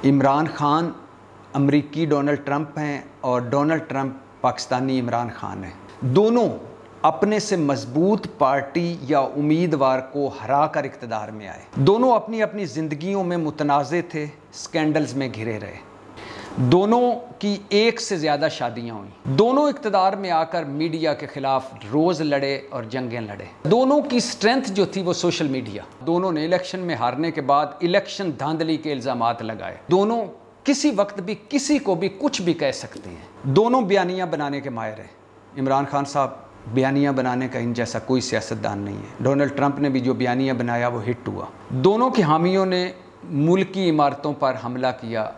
عمران خان امریکی Donald Trump ہیں اور ڈونلڈ ٹرمپ پاکستانی عمران خان ہیں۔ دونوں اپنے سے مضبوط پارٹی یا امیدوار کو ہرا کر اقتدار میں آئے۔ دونوں اپنی اپنی زندگیوں میں متنازع تھے، سکینڈلز میں گھرے رہے۔ دونوں کی ایک سے زیادہ شادیاں ہوئیں۔ دونوں اقتدار میں آ کر میڈیا کے خلاف روز لڑے اور جنگیں لڑے۔ دونوں کی سٹرینتھ جو تھی وہ سوشل میڈیا۔ دونوں نے الیکشن میں ہارنے کے بعد الیکشن دھاندلی کے الزامات لگائے۔ دونوں کسی وقت بھی کسی کو بھی کچھ بھی کہہ سکتے ہیں۔ دونوں بیانیاں بنانے کے ماہر ہیں۔ عمران خان صاحب بیانیاں بنانے کا ان جیسا کوئی سیاستدان نہیں ہے۔ ڈونلڈ ٹرمپ نے بھی جو بیانیہ بنایا وہ ہٹ ہوا۔ دونوں کے حامیوں نے ملکی عمارتوں پر حملہ کیا۔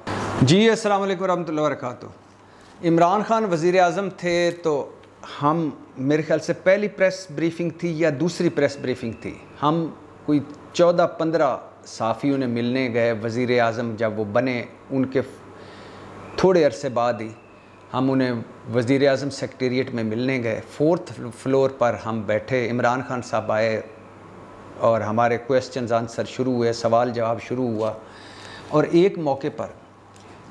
جی السلام علیکم ورحمۃ اللہ وبرکاتہ۔ عمران خان وزیر اعظم تھے تو ہم میرے خیال سے پہلی پریس بریفنگ تھی یا دوسری پریس بریفنگ تھی، ہم کوئی 14-15 صحافیوں نے ملنے گئے وزیر اعظم جب وہ بنے، ان کے تھوڑے عرصے بعد ہی ہم انہیں وزیر اعظم سیکریٹریٹ میں ملنے گئے۔ 4th فلور پر ہم بیٹھے، عمران خان صاحب آئے اور ہمارے کویسچنز آنسر شروع ہوئے، سوال جواب شروع ہوا۔ اور ایک موقع پر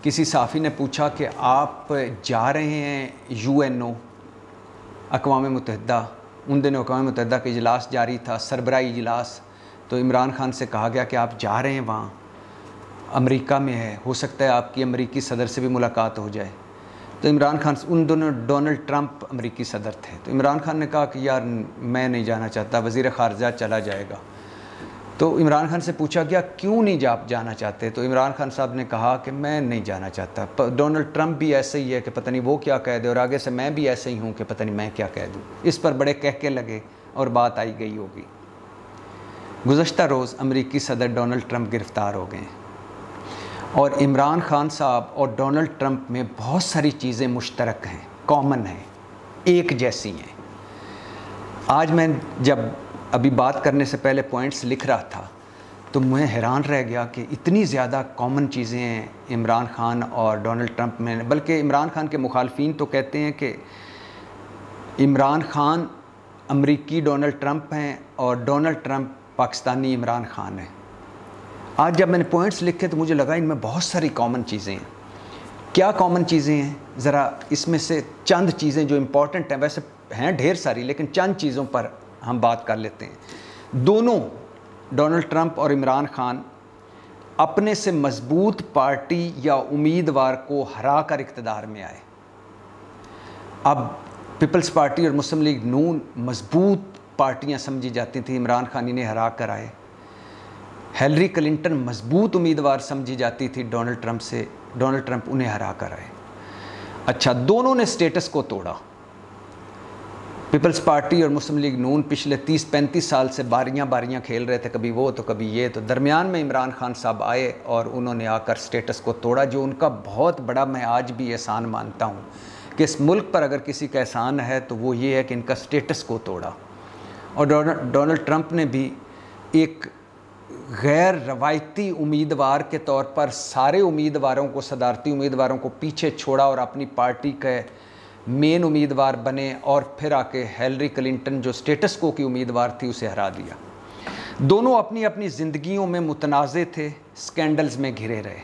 کسی صحافی نے پوچھا کہ آپ جا رہے ہیں UNO اقوام متحدہ، ان دنوں اقوام متحدہ کا اجلاس جاری تھا، سربراہی اجلاس، تو عمران خان سے کہا گیا کہ آپ جا رہے ہیں وہاں، امریکہ میں ہے، ہو سکتا ہے آپ کی امریکی صدر سے بھی ملاقات ہو جائے۔ تو عمران خان، ان دونوں ڈونلڈ ٹرمپ امریکی صدر تھے، تو عمران خان نے کہا کہ یار میں نہیں جانا چاہتا، وزیر خارجہ چلا جائے گا۔ تو عمران خان سے پوچھا گیا کیوں نہیں جانا چاہتے؟ تو عمران خان صاحب نے کہا کہ میں نہیں جانا چاہتا، ڈونلڈ ٹرمپ بھی ایسے ہی ہے کہ پتہ نہیں وہ کیا کہہ دے، اور آگے سے میں بھی ایسے ہی ہوں کہ پتہ نہیں میں کیا کہہ دوں۔ اس پر بڑے کہکے لگے اور بات آئی گئی ہوگی۔ گزشتہ روز امریکی صدر ڈونلڈ ٹرمپ گرفتار ہو گئے ہیں، اور عمران خان صاحب اور ڈونلڈ ٹرمپ میں بہت ساری چیزیں مشترک ہیں، کامن ہیں، ایک جیسی ہیں۔ آج میں جب ابھی بات کرنے سے پہلے پوائنٹس لکھ رہا تھا تو میں حیران رہ گیا کہ اتنی زیادہ کامن چیزیں ہیں عمران خان اور ڈونلڈ ٹرمپ میں، بلکہ عمران خان کے مخالفین تو کہتے ہیں کہ عمران خان امریکی ڈونلڈ ٹرمپ ہیں اور ڈونلڈ ٹرمپ پاکستانی عمران خان ہیں۔ آج جب میں نے پوائنٹس لکھے تو مجھے لگا ان میں بہت ساری کامن چیزیں ہیں۔ کیا کامن چیزیں ہیں؟ ذرا اس میں سے چند چیزیں جو امپورٹنٹ ہیں، ویسے ہیں ڈھیر ساری لیکن چند چیزوں پر ہم بات کر لیتے ہیں۔ دونوں ڈونلڈ ٹرمپ اور عمران خان اپنے سے مضبوط پارٹی یا امیدوار کو ہرا کر اقتدار میں آئے۔ اب پیپلز پارٹی اور مسلم لیگ نون مضبوط پارٹیاں سمجھی جاتی تھیں، عمران خان انہیں ہرا کر آئے۔ ہیلری کلنٹن مضبوط امیدوار سمجھی جاتی تھی ڈونلڈ ٹرمپ سے، ڈونلڈ ٹرمپ انہیں ہرا کر آئے۔ اچھا، دونوں نے سٹیٹس کو توڑا۔ پیپلز پارٹی اور مسلم لیگ نون پچھلے 30-35 سال سے باریاں کھیل رہے تھے، کبھی وہ تو کبھی یہ، تو درمیان میں عمران خان صاحب آئے اور انہوں نے آ کر سٹیٹس کو توڑا، جو ان کا بہت بڑا میں آج بھی احسان مانتا ہوں کہ اس ملک پر اگر کسی کا احسان ہے تو وہ یہ ہے کہ ان کا سٹیٹس کو توڑا۔ اور ڈونلڈ ٹرمپ نے بھی ایک غیر روایتی امیدوار کے طور پر سارے امیدواروں کو، صدارتی امیدواروں کو پیچھے چھوڑا اور اپنی پارٹی کے مین امیدوار بنے، اور پھر آ کے ہیلری کلنٹن جو سٹیٹس کو کی امیدوار تھی اسے ہرا دیا۔ دونوں اپنی اپنی زندگیوں میں متنازع تھے، سکینڈلز میں گھرے رہے۔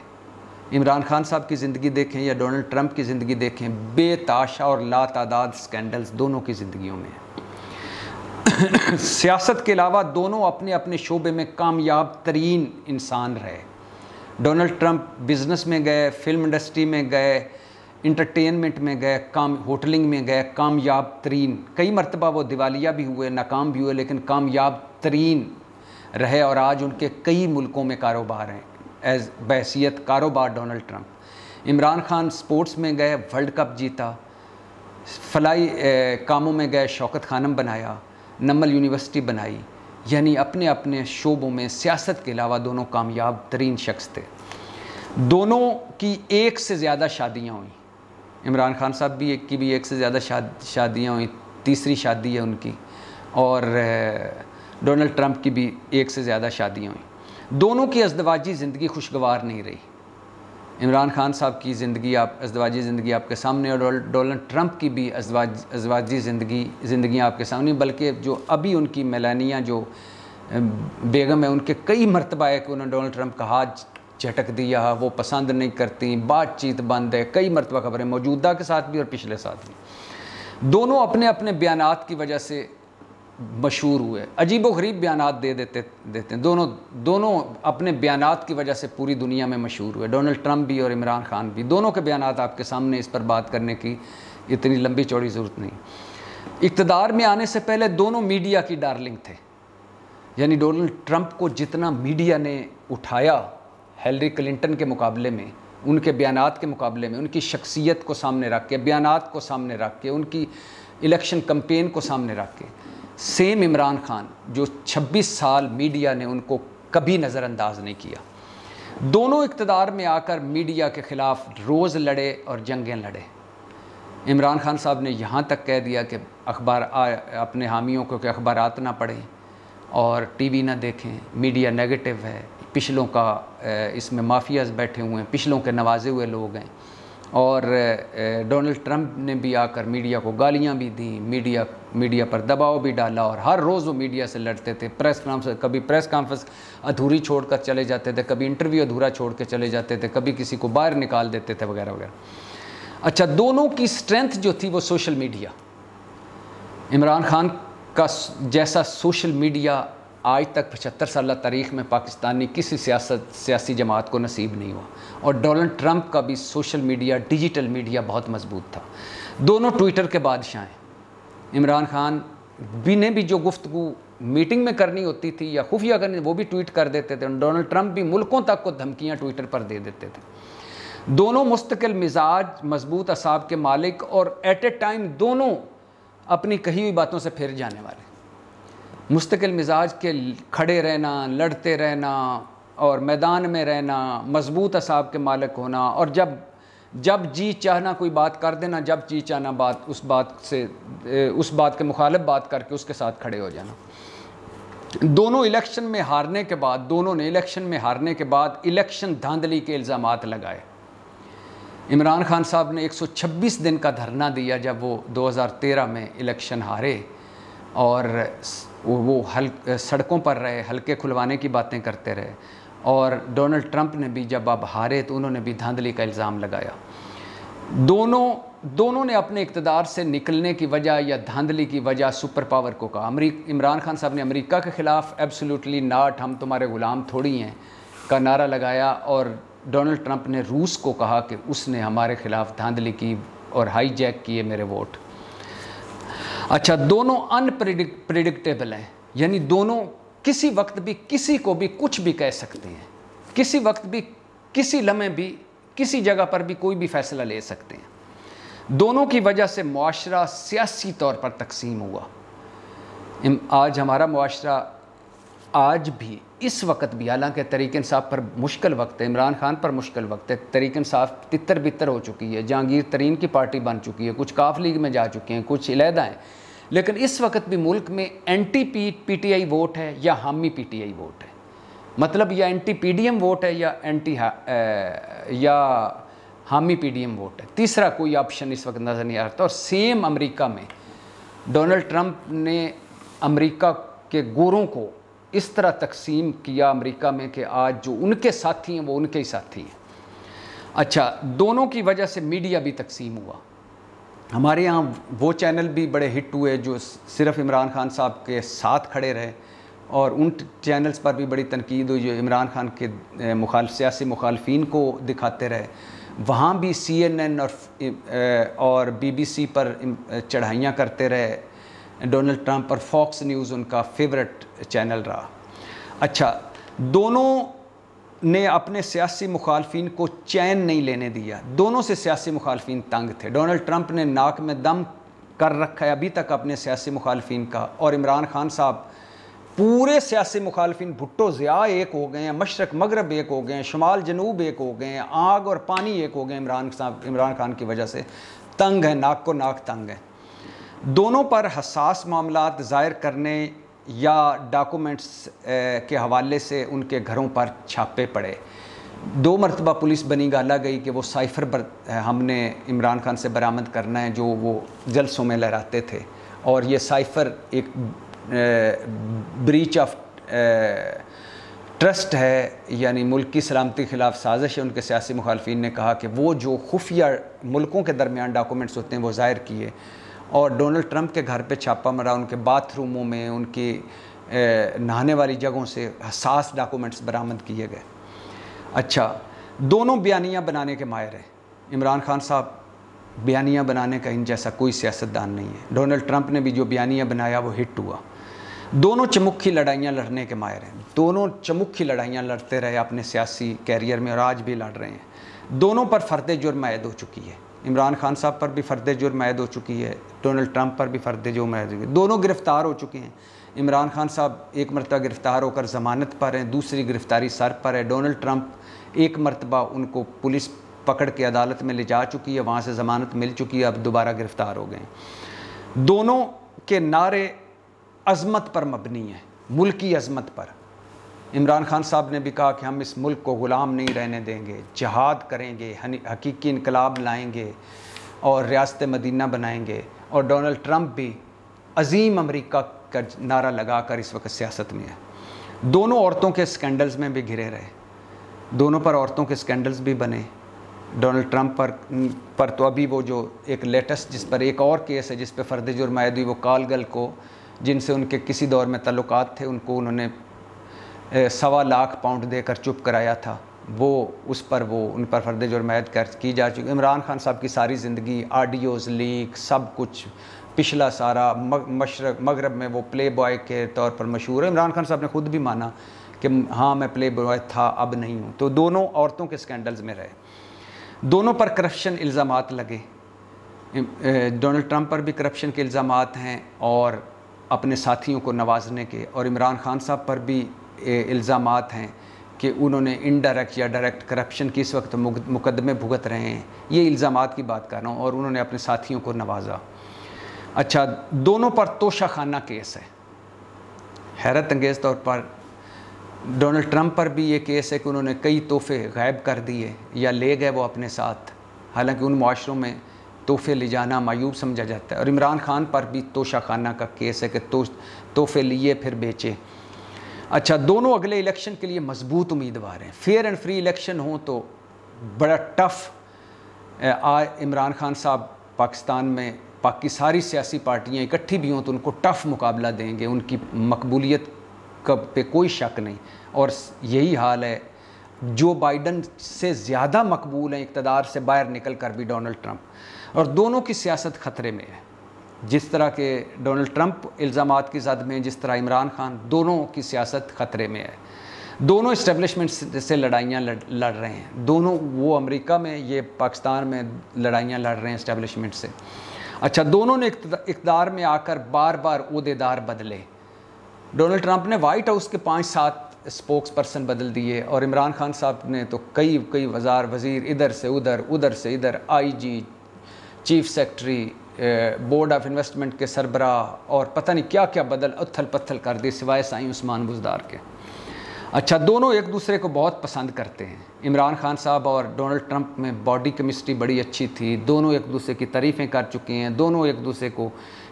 عمران خان صاحب کی زندگی دیکھیں یا ڈونلڈ ٹرمپ کی زندگی دیکھیں، بے تاشا اور لا تعداد سکینڈلز دونوں کی زندگیوں میں ہیں۔ سیاست کے علاوہ دونوں اپنے اپنے شعبے میں کامیاب ترین انسان رہے۔ ڈونلڈ ٹرمپ بزنس میں گئے، فلم انڈسٹری میں گئے، انٹرٹینمنٹ میں گئے، ہوٹلنگ میں گئے، کامیاب ترین، کئی مرتبہ وہ دیوالیہ بھی ہوئے، ناکام بھی ہوئے، لیکن کامیاب ترین رہے، اور آج ان کے کئی ملکوں میں کاروبار ہیں بحیثیت کاروبار Donald Trump. Imran Khan sports میں گئے، ورلڈ کپ جیتا، فلائی کاموں میں گئے، شوکت خانم بنایا، نمل یونیورسٹی بنائی، یعنی اپنے اپنے شعبوں میں سیاست کے علاوہ دونوں کامیاب ترین شخص تھے۔ دونوں کی ایک سے زیادہ شادیاں ہوئیں۔ عمران خان صاحب کی بھی ایک سے زیادہ شادیاں ہوئیں، تیسری شادی ہے ان کی، اور ڈونلڈ ٹرمپ کی بھی ایک سے زیادہ شادیاں ہوئیں۔ دونوں کی ازدواجی زندگی خوشگوار نہیں رہی۔ عمران خان صاحب کی ازدواجی زندگی آپ کے سامنے، اور ڈونلڈ ٹرمپ کی بھی ازدواجی زندگیاں آپ کے سامنے، بلکہ جو ابھی ان کی میلانیہ جو بیگم ہے، ان کے کئی مرتبہ ہے کہ انہوں نے ڈونلڈ ٹرمپ کا ہاتھ جھٹک دیا، وہ پسند نہیں کرتی، بات چیت بند ہے، کئی مرتبہ خبریں موجودہ کے ساتھ بھی اور پچھلے ساتھ بھی۔ دونوں اپنے اپنے بیانات کی وجہ سے مشہور ہوئے، عجیب و غریب بیانات دیتے ہیں، دونوں اپنے بیانات کی وجہ سے پوری دنیا میں مشہور ہوئے، ڈونلڈ ٹرمپ بھی اور عمران خان بھی۔ دونوں کے بیانات آپ کے سامنے، اس پر بات کرنے کی اتنی لمبی چوڑی ضرورت نہیں۔ اقتدار میں آنے سے پہلے دونوں میڈیا کی ڈارلنگ تھے، یعنی ڈونلڈ ٹرمپ کو جتنا میڈیا نے اٹھایا ہیلری کلنٹن کے مقابلے میں، ان کے بیانات کے مقابلے میں، ان کی شخصیت کو سامنے رکھ کے، بیانات کو سامنے رکھ کے، ان کی الیکشن کمپین کو سامنے رکھ کے، سیم عمران خان جو 26 سال میڈیا نے ان کو کبھی نظر انداز نہیں کیا۔ دونوں اقتدار میں آ کر میڈیا کے خلاف روز لڑے اور جنگیں لڑے۔ عمران خان صاحب نے یہاں تک کہہ دیا کہ اپنے حامیوں کو کہ اخبارات نہ پڑھیں اور ٹی وی نہ دیکھیں، میڈیا نیگیٹو ہے، پچھلوں کا اس میں مافیاز بیٹھے ہوئے ہیں، پچھلوں کے نوازے ہوئے لوگ ہیں۔ اور ڈونلڈ ٹرمپ نے بھی آ کر میڈیا کو گالیاں بھی دیں، میڈیا پر دباؤ بھی ڈالا، اور ہر روز وہ میڈیا سے لڑتے تھے۔ کبھی پریس کانفرنس ادھوری چھوڑ کر چلے جاتے تھے، کبھی انٹرویو ادھورا چھوڑ کے چلے جاتے تھے، کبھی کسی کو باہر نکال دیتے تھے، وغیرہ وغیرہ۔ اچھا، دونوں کی اسٹرینتھ جو تھی وہ سوشل میڈیا۔ عمران خان کا جیسا سوشل میڈیا آج تک 75 سالہ تاریخ میں پاکستانی کسی سیاسی جماعت کو نصیب نہیں ہوا، اور ڈونلڈ ٹرمپ کا بھی سوشل میڈیا، ڈیجیٹل میڈیا بہت مضبوط تھا۔ دونوں ٹویٹر کے بادشاہ ہیں۔ عمران خان نے بھی جو گفتگو میٹنگ میں کرنی ہوتی تھی یا خفیہ کرنی، وہ بھی ٹویٹ کر دیتے تھے۔ ڈونلڈ ٹرمپ بھی ملکوں تک کو دھمکیاں ٹویٹر پر دے دیتے تھے۔ دونوں مستقل مزاج، مضبوط اعصاب کے مالک، اور ایٹ اے ٹائم دونوں اپنی کہی ہوئی باتوں سے پھر جانے والے۔ مستقل مزاج کے کھڑے رہنا، لڑتے رہنا اور میدان میں رہنا، مضبوط اعصاب کے مالک ہونا، اور جب جی چاہنا کوئی بات کر دینا، جب جی چاہنا اس بات کے مخالف بات کر کے اس کے ساتھ کھڑے ہو جانا۔ دونوں نے الیکشن میں ہارنے کے بعد الیکشن دھاندلی کے الزامات لگائے۔ عمران خان صاحب نے 126 دن کا دھرنا دیا جب وہ 2013 میں الیکشن ہارے، اور وہ سڑکوں پر رہے، حلقے کھلوانے کی باتیں کرتے رہے۔ اور ڈونلڈ ٹرمپ نے بھی جب اب ہارے تو انہوں نے بھی دھاندلی کا الزام لگایا۔ دونوں نے اپنے اقتدار سے نکلنے کی وجہ یا دھاندلی کی وجہ سپر پاور کو کہا۔ عمران خان صاحب نے امریکہ کے خلاف ایبسلیوٹلی ناٹ، ہم تمہارے غلام تھوڑی ہیں کا نعرہ لگایا، اور ڈونلڈ ٹرمپ نے روس کو کہا کہ اس نے ہمارے خلاف دھاندلی کی اور ہائی جیک کیے میرے ووٹ۔ اچھا، دونوں انپریڈکٹیبل ہیں، یعنی دونوں کسی وقت بھی کسی کو بھی کچھ بھی کہہ سکتے ہیں، کسی وقت بھی، کسی لمحے بھی، کسی جگہ پر بھی کوئی بھی فیصلہ لے سکتے ہیں۔ دونوں کی وجہ سے معاشرہ سیاسی طور پر تقسیم ہوا۔ آج ہمارا معاشرہ آج بھی، اس وقت بھی، حالانکہ طریق انصاف پر مشکل وقت ہے، عمران خان پر مشکل وقت ہے، طریق انصاف تتر بتر ہو چکی ہے، جہانگیر ترین کی پارٹی بن چکی ہے، کچھ کاف لیگ میں جا چکے ہیں، کچھ علیحدہ ہیں، لیکن اس وقت بھی ملک میں اینٹی پی ٹی آئی ووٹ ہے یا حامی پی ٹی آئی ووٹ ہے، مطلب یا اینٹی پی ڈی ایم ووٹ ہے یا حامی پی ڈی ایم ووٹ ہے، تیسرا کوئی آپشن اس وقت نظر نہیں آتا۔ اور سیم امریکہ میں ڈونلڈ ٹرمپ نے امریکہ کے گوروں کو اس طرح تقسیم کیا امریکہ میں کہ آج جو ان کے ساتھی ہیں وہ ان کے ہی ساتھی ہیں۔ اچھا، دونوں کی وجہ سے میڈیا بھی تقسیم ہوا۔ ہمارے یہاں وہ چینل بھی بڑے ہٹ ہوئے جو صرف عمران خان صاحب کے ساتھ کھڑے رہے، اور ان چینلز پر بھی بڑی تنقید ہوئی جو عمران خان کے سیاسی مخالفین کو دکھاتے رہے۔ وہاں بھی CNN اور BBC پر چڑھائیاں کرتے رہے ڈونلڈ ٹرمپ، اور فاکس نیوز ان کا فیورٹ چینل رہا۔ اچھا، دونوں نے اپنے سیاسی مخالفین کو چین نہیں لینے دیا، دونوں سے سیاسی مخالفین تنگ تھے۔ ڈونلڈ ٹرمپ نے ناک میں دم کر رکھا ہے ابھی تک اپنے سیاسی مخالفین کا، اور عمران خان صاحب پورے سیاسی مخالفین، بھٹو ضیاء ایک ہو گئے ہیں، مشرق مغرب ایک ہو گئے ہیں، شمال جنوب ایک ہو گئے ہیں، آگ اور پانی ایک ہو گئے ہیں، عمران خان کی وجہ سے تنگ ہیں، ناک کو ناک تنگ ہے۔ دونوں پر حساس معاملات ظاہر کرنے یا ڈاکومنٹس کے حوالے سے ان کے گھروں پر چھاپے پڑے۔ 2 مرتبہ پولیس بنی گالا گئی کہ وہ سائفر ہم نے عمران خان سے برآمد کرنا ہے جو وہ جلسوں میں لہراتے تھے، اور یہ سائفر ایک بریچ آف ٹرسٹ ہے یعنی ملک کی سلامتی کے خلاف سازش ہے، ان کے سیاسی مخالفین نے کہا کہ وہ جو خفیہ ملکوں کے درمیان ڈاکومنٹس ہوتے ہیں وہ ظاہر کیے، اور ڈونلڈ ٹرمپ کے گھر پہ چھاپہ مرا، ان کے باتھ روموں میں، ان کی نہانے والی جگہوں سے حساس ڈاکومنٹس برآمد کیے گئے۔ اچھا، دونوں بیانیہ بنانے کے ماہر ہیں۔ عمران خان صاحب بیانیہ بنانے کا ان جیسا کوئی سیاستدان نہیں ہے۔ ڈونلڈ ٹرمپ نے بھی جو بیانیہ بنایا وہ ہٹ ہوا۔ دونوں چمکھی لڑائیاں لڑنے کے ماہر ہیں، دونوں چمکھی لڑائیاں لڑتے رہے اپنے سیاسی کیریئر میں، اور آج بھی لڑ رہے ہیں۔ دونوں پر فرد جرم عائد ہو چکی ہے، عمران خان صاحب پر بھی فرد جرم عائد ہو چکی ہے، ڈونلڈ ٹرمپ پر بھی فرد جرم عائد ہو چکی ہے۔ دونوں گرفتار ہو چکے ہیں۔ عمران خان صاحب ایک مرتبہ گرفتار ہو کر ضمانت پر ہیں، دوسری گرفتاری سر پر ہے۔ ڈونلڈ ٹرمپ ایک مرتبہ ان کو پولیس پکڑ کے عدالت میں لے جا چکی ہے، وہاں سے ضمانت مل چکی ہے، اب دوبارہ گرفتار ہو گئے ہیں۔ دونوں کے نعرے عظمت پر مبنی ہیں، ملکی عظمت پر۔ عمران خان صاحب نے بھی کہا کہ ہم اس ملک کو غلام نہیں رہنے دیں گے، جہاد کریں گے، حقیقی انقلاب لائیں گے اور ریاست مدینہ بنائیں گے۔ اور ڈونلڈ ٹرمپ بھی عظیم امریکہ کا نعرہ لگا کر اس وقت سیاست میں ہے۔ دونوں عورتوں کے اسکینڈلز میں بھی گھرے رہے، دونوں پر عورتوں کے اسکینڈلز بھی بنے۔ ڈونلڈ ٹرمپ پر تو ابھی وہ جو ایک لیٹسٹ جس پر ایک اور کیس ہے جس پہ فرد جرم عائد ہوئی، وہ کالگل کو، جن سے ان کے کسی دور میں تعلقات تھے، ان کو انہوں نے 1.25 لاکھ پاؤنڈ دے کر چپ کرایا تھا، وہ ان پر فرد جرم عائد کی جا چکی۔ عمران خان صاحب کی ساری زندگی آڈیوز لیک سب کچھ پچھلا سارا مغرب میں وہ پلے بوائے کے طور پر مشہور ہے۔ عمران خان صاحب نے خود بھی مانا کہ ہاں میں پلے بوائے تھا، اب نہیں ہوں۔ تو دونوں عورتوں کے اسکینڈلز میں رہے، دونوں پر کرپشن الزامات لگے۔ ڈونلڈ ٹرمپ پر بھی کرپشن کے الزامات ہیں اور اپنے ساتھیوں کو نوازنے کے، اور عمران خان صاحب پر بھی الزامات ہیں کہ انہوں نے انڈائریکٹ یا ڈائریکٹ کرپشن کی اس وقت مقدمے بھگت رہے ہیں۔ یہ الزامات کی بات کر رہا ہوں، اور انہوں نے اپنے ساتھیوں کو نوازا۔ اچھا، دونوں پر توشہ خانہ کیس ہے۔ حیرت انگیز طور پر ڈونلڈ ٹرمپ پر بھی یہ کیس ہے کہ انہوں نے کئی تحفے غائب کر دیے یا لے گئے وہ اپنے ساتھ، حالانکہ ان معاشروں میں تحفے لے جانا معیوب سمجھا جاتا ہے۔ اور عمران خان پر بھی توشہ خانہ کا کیس ہے کہ تحفے لیے پھر بیچے۔ اچھا، دونوں اگلے الیکشن کے لیے مضبوط امیدوار ہیں۔ فیئر اینڈ فری الیکشن ہوں تو بڑا ٹف، عمران خان صاحب پاکستان میں باقی ساری سیاسی پارٹیاں اکٹھی بھی ہوں تو ان کو ٹف مقابلہ دیں گے، ان کی مقبولیت پہ کوئی شک نہیں۔ اور یہی حال ہے، جو بائیڈن سے زیادہ مقبول ہیں اقتدار سے باہر نکل کر بھی ڈونلڈ ٹرمپ، اور دونوں کی سیاست خطرے میں ہے۔ جس طرح کہ ڈونلڈ ٹرمپ الزامات کی زد میں، جس طرح عمران خان، دونوں کی سیاست خطرے میں ہے۔ دونوں اسٹیبلشمنٹ سے لڑائیاں لڑ رہے ہیں، دونوں، وہ امریکہ میں، یہ پاکستان میں لڑائیاں لڑ رہے ہیں اسٹیبلشمنٹ سے۔ اچھا، دونوں نے اقتدار میں آ کر بار بار عہدیدار بدلے۔ ڈونلڈ ٹرمپ نے وائٹ ہاؤس کے 5-7 اسپوکس پرسن بدل دیے، اور عمران خان صاحب نے تو کئی وزیر ادھر سے ادھر I G, chief secretary, board of investment کے سربراہ، اور پتہ نہیں کیا کیا اتھل پتھل کر دی سوائے سائیں عثمان بزدار کے۔ اچھا، دونوں ایک دوسرے کو بہت پسند کرتے ہیں۔ عمران خان صاحب اور ڈونلڈ ٹرمپ میں باڈی کیمسٹری بڑی اچھی تھی، دونوں ایک دوسرے کی تعریفیں کر چکے ہیں، دونوں ایک دوسرے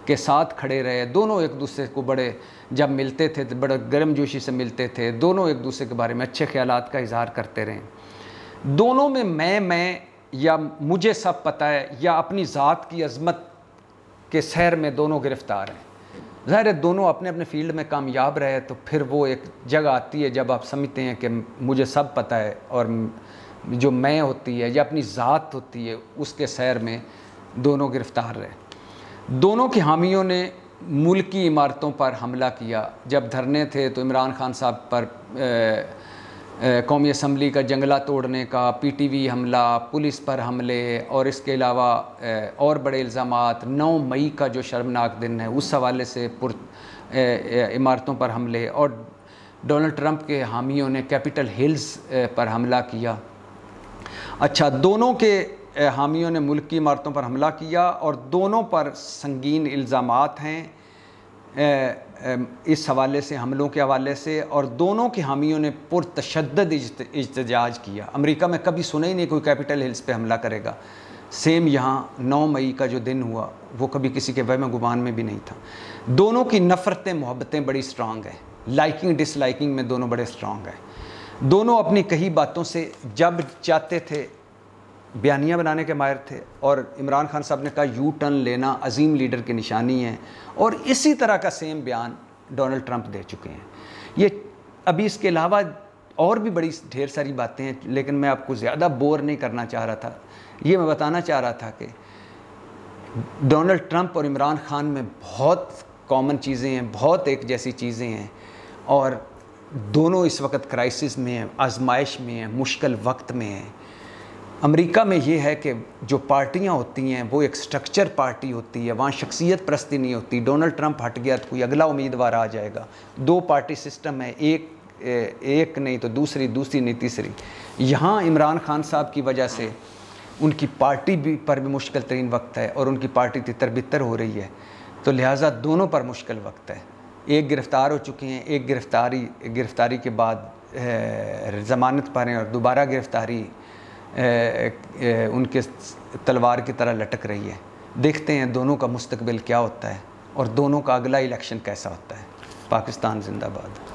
کے ساتھ کھڑے رہے، دونوں ایک دوسرے کو بڑے، جب ملتے تھے تو بڑے گرم جوشی سے ملتے تھے، دونوں ایک دوسرے کے بارے میں اچھے خیالات کا اظہار کرتے رہے۔ دونوں میں میں یا مجھے سب پتہ ہے یا اپنی ذات کی عظمت کے سحر میں دونوں گرفتار ہیں۔ ظاہر ہے دونوں اپنے اپنے فیلڈ میں کامیاب رہے تو پھر وہ ایک جگہ آتی ہے جب آپ سمجھتے ہیں کہ مجھے سب پتہ ہے، اور جو میں ہوتی ہے یا اپنی ذات ہوتی ہے اس کے سحر میں دونوں گرفتار رہے۔ دونوں کے حامیوں نے ملکی عمارتوں پر حملہ کیا۔ جب دھرنے تھے تو عمران خان صاحب پر قومی اسمبلی کا جنگلہ توڑنے کا، پی ٹی وی حملہ، پولیس پر حملے، اور اس کے علاوہ اور بڑے الزامات، 9 مئی کا جو شرمناک دن ہے اس حوالے سے عمارتوں پر حملے، اور ڈونلڈ ٹرمپ کے حامیوں نے کیپٹل ہلز پر حملہ کیا۔ اچھا، دونوں کے حامیوں نے ملکی عمارتوں پر حملہ کیا، اور دونوں پر سنگین الزامات ہیں اس حوالے سے، حملوں کے حوالے سے، اور دونوں کے حامیوں نے پرتشدد احتجاج کیا۔ امریکہ میں کبھی سنا ہی نہیں کوئی کیپٹل ہلز پہ حملہ کرے گا۔ سیم یہاں 9 مئی کا جو دن ہوا وہ کبھی کسی کے وہم گمان میں بھی نہیں تھا۔ دونوں کی نفرتیں محبتیں بڑی سٹرانگ ہیں، لائکنگ ڈس لائکنگ میں دونوں بڑے سٹرانگ ہیں۔ دونوں اپنی کہی باتوں سے جب چاہتے تھے بیانیہ بنانے کے ماہر تھے، اور عمران خان صاحب نے کہا یو ٹرن لینا عظیم لیڈر کی نشانی ہے، اور اسی طرح کا سیم بیان ڈونلڈ ٹرمپ دے چکے ہیں۔ یہ ابھی اس کے علاوہ اور بھی بڑی ڈھیر ساری باتیں ہیں، لیکن میں آپ کو زیادہ بور نہیں کرنا چاہ رہا تھا۔ یہ میں بتانا چاہ رہا تھا کہ ڈونلڈ ٹرمپ اور عمران خان میں بہت کامن چیزیں ہیں، بہت ایک جیسی چیزیں ہیں، اور دونوں اس وقت کرائسس میں ہیں، آزمائش میں ہیں، مشکل وقت میں ہیں۔ امریکہ میں یہ ہے کہ جو پارٹیاں ہوتی ہیں وہ ایک سٹرکچر پارٹی ہوتی ہے، وہاں شخصیت پرستی نہیں ہوتی۔ ڈونلڈ ٹرمپ ہٹ گیا تو کوئی اگلا امیدوار آ جائے گا، 2 پارٹی سسٹم ہے، ایک نہیں تو دوسری نہیں تیسری۔ یہاں عمران خان صاحب کی وجہ سے ان کی پارٹی پر بھی مشکل ترین وقت ہے، اور ان کی پارٹی تتر بتر ہو رہی ہے، تو لہٰذا دونوں پر مشکل وقت ہے۔ ایک گرفتار ہو چکے ہیں، ایک گرفتاری کے بعد ضمانت پر ہیں، اور دوبارہ گرفتاری ان کے تلوار کی طرح لٹک رہی ہے۔ دیکھتے ہیں دونوں کا مستقبل کیا ہوتا ہے، اور دونوں کا اگلا الیکشن کیسا ہوتا ہے۔ پاکستان زندہ باد۔